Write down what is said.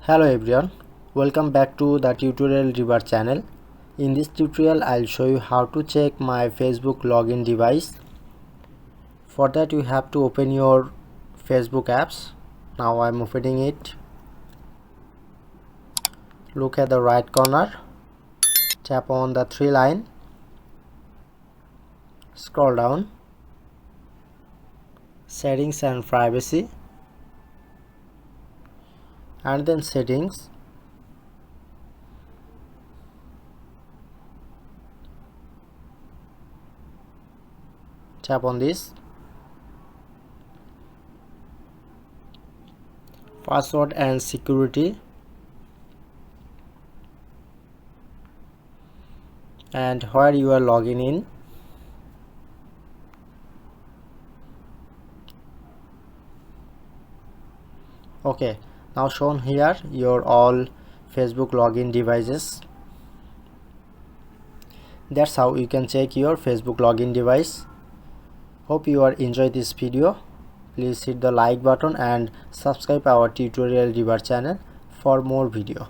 Hello everyone, welcome back to the tutorial River channel. In this tutorial I'll show you how to check my Facebook login device. For that you have to open your Facebook apps. Now I'm opening it. Look at the right corner, tap on the three line, scroll down, settings and privacy, and then settings. Tap on this, password and security, and where you are logging in. Okay, now shown here your all Facebook login devices. That's how you can check your Facebook login device. Hope you are enjoyed this video. Please hit the like button and subscribe our tutorial River channel for more video.